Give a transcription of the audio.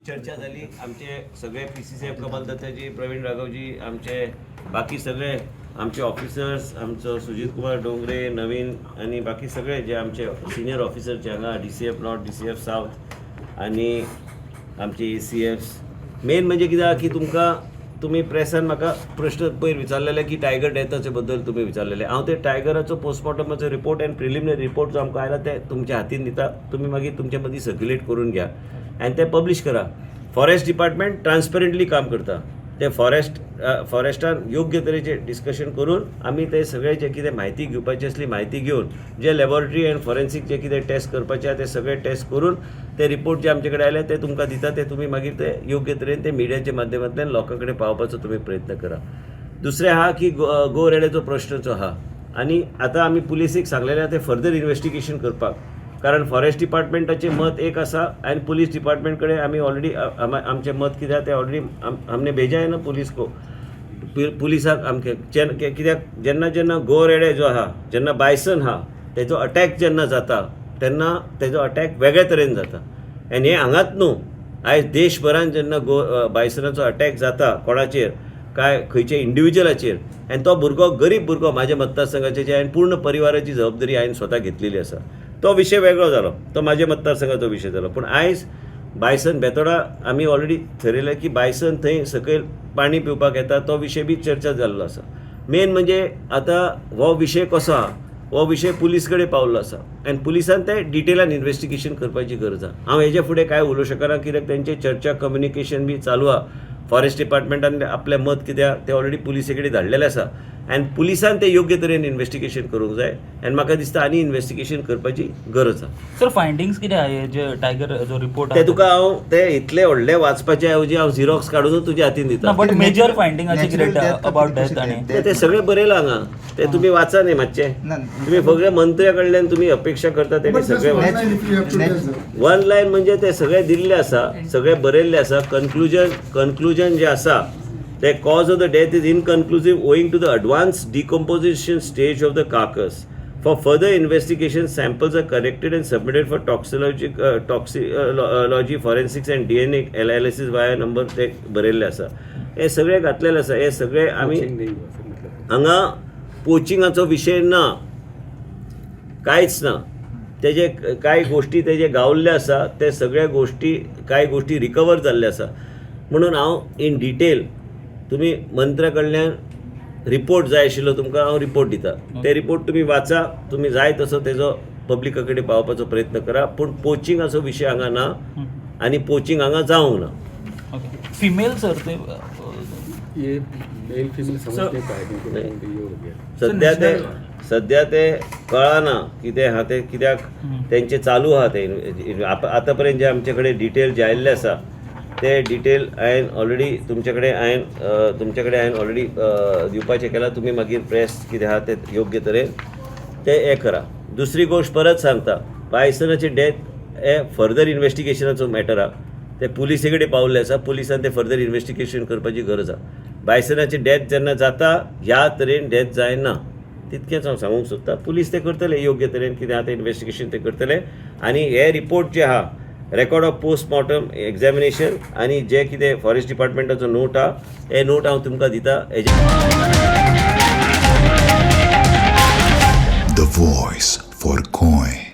चर्चा झाली. आमचे सगळे PCCF कमाल दत्ताजी, प्रवीण राघवजी, आमचे बाकी सगळे आमचे ऑफिसर्स, आमचं सुजित कुमार डोंगरे, नवीन आणि बाकी सगळे जे आमचे सिनियर ऑफिसरचे हांगा DCF नॉर्थ, DCF साऊथ आणि आमचे ACFs. मेन म्हणजे कित्याक की तुम्ही प्रेसान म्हाका प्रश्न पयर विचारलेले की टायगर डेथाचे बद्दल तुम्ही विचारलेले. हांव ते टायगराचो पोस्टमॉर्टमाचो रिपोर्ट एंड प्रिलिमिनरी रिपोर्ट जो आमकां आयला ते तुमच्या हातीन दिता. तुम्ही मागीर तुमच्या मदीं सर्क्युलेट करून घ्या आनी ते पब्लीश करा. फॉरेस्ट डिपार्टमेंट ट्रान्सपरंटली काम करता. ते फॉरेस्टान योग्य तरेचे डिस्कशन करून आमी ते सगळे जे कितें म्हायती घेवपाची असली म्हायती घेवन जे लॅबॉरेटरी एंड फॉरेन्सीक जे कितें टेस्ट करपाचे ते सगळे टेस्ट करून ते रिपोर्ट जे आमचे कडेन आयले ते तुमकां दिता. ते तुमी मागीर ते योग्य तरेन ते मिडियाच्या माध्यमांतल्यान लोकां कडेन पावपाचो तुमी प्रयत्न करा. दुसरें आहा की गो रेड्याचो प्रश्न जो आहा आनी आतां आमी पुलिसीक सांगलेलें आहा ते फर्दर इन्वेस्टिगेशन करपाक. कारण फॉरेस्ट डिपार्टमेंटाचें मत एक आसा आनी पुलीस डिपार्टमेंट कडेन आमी ऑलरेडी आमचें मत कित्याक ते ऑलरेडी हमने भेजा है ना पुलीस को. पुलिसाक आमचे कित्याक जेन्ना गो रेडे जो आहा जेन्ना बायसन आहा तेजो अटॅक जेन्ना जाता तेन्ना तेजो अटॅक वेगळे तरेन जाता. आनी हें हांगाच न्हू, आयज देशभरान जेन्ना बायसनाचो अटॅक जाता कोणाचेर काय खंयचे इंडिविज्युअलाचेर आनी तो भुरगो गरीब भुरगो म्हाज्या मतदारसंघाचे जे हांवें पूर्ण परिवाराची जबाबदारी हांवें स्वता घेतलेली आसा. तो विशय वेगळो जालो, तो म्हाज्या मतदारसंघाचो विशय जालो. पूण आयज बायसन बेतोडा आमी ऑलरेडी थारयलें की बायसन थंय सकयल पाणी पिवपाक येता. तो विशय बी चर्चा जाल्लो आसा. मेन म्हणजे आतां हो विशय कसो आहा, हो विशय पुलीस कडेन पावल्लो आसा आनी पुलिसान ते डिटेलान इन्वेस्टिगेशन करपाची गरज आहा. हांव हेजे फुडें कांय उलोवं शकना कित्याक तेंचे चर्चा कम्युनिकेशन बी चालू आहा. फॉरेस्ट डिपार्टमेंटान आपलें मत कित्याक ते ऑलरेडी पुलिसे कडेन धाडलेलें आसा आनी पुलिसान ते योग्य तरेन इन्वेस्टिगेशन करूंक जाय आनी म्हाका दिसता आनी इन्वेस्टिगेशन करपाची गरज आहा. सर फायंडिंग्स कितें आहा जे टायगर जो रिपोर्ट ते तुका हांव ते इतले व्हडले वाचपाचे ऐवजी हांव झिरॉक्स काडूनच तुज्या हातीन दिता. बट मेजर फायंडिंगाचे कितें अबाउट डेथ आनी ते सगळे बरयलां हांगा. ते तुमी वाचा न्ही मातशें. तुम्ही सगळे मंत्र्या कडल्यान तुमी अपेक्षा करता तेणी सगळे वन लायन म्हणजे ते सगळे दिल्ले आसा, सगळे बरयल्ले आसा. कन्क्लुजन जे आसा the cause of the death is inconclusive owing to the advanced decomposition stage of the carcass. For further investigation, samples are collected and submitted for toxicology, forensics and DNA analysis via number ते बरयल्ले आसा. हे सगळे घातलेले आसा. हे सगळे आमी हांगा पोचिंगाचो विशय ना, कांयच ना. तेजे कांय गोश्टी तेजे गावल्ले आसा, ते सगळे गोश्टी कांय गोश्टी रिकवर जाल्ले आसा. म्हणून हांव इन डिटेल तुम्ही मंत्र्या कडल्यान रिपोर्ट जाय आशिल्लो तुमकां हांव रिपोर्ट दिता. ते रिपोर्ट तुम्ही वाचा, तुम्ही जाय तसो तेजो पब्लिका कडेन पावपाचो प्रयत्न करा. पूण पोचिंगाचो विशय हांगा ना आनी पोचिंग हांगा जावंक ना. फिमेल सर ते सध्या ते कळना कितें आहा ते, कित्याक तेंचे चालू आहा ते. आतां पर्यंत जे आमचे कडेन डिटेल जे आयिल्ले आसा ते डिटेल हांवें ऑलरेडी तुमचे कडेन ऑलरेडी दिवपाचें केलां. तुमी मागीर प्रेस कितें आहा ते योग्य तरेन ते हें करा. दुसरी गोश्ट परत सांगता, बायसनाची डेथ हे फर्दर इन्वेस्टिगेशनाचो मॅटर आहा. ते पुलिसे कडेन पावल्ले आसा. पुलिसान ते फर्दर इन्वेस्टिगेशन करपाची गरज आहा. बायसनाची डेथ जेन्ना जाता ह्या तरेन डेथ जायना तितकेंच हांव सांगूंक सोदता. पुलीस ते करतले योग्य तरेन कितें आहा ते इन्वेस्टिगेशन ते करतले. आनी हे रिपोर्ट जे आहा रेकॉर्ड ऑफ पोस्टमॉर्टम एक्झामिनेशन आनी जे कितें फॉरेस्ट डिपार्टमेंटाचो नोट आहा हे नोट हांव तुमकां दिता. The voice for coin.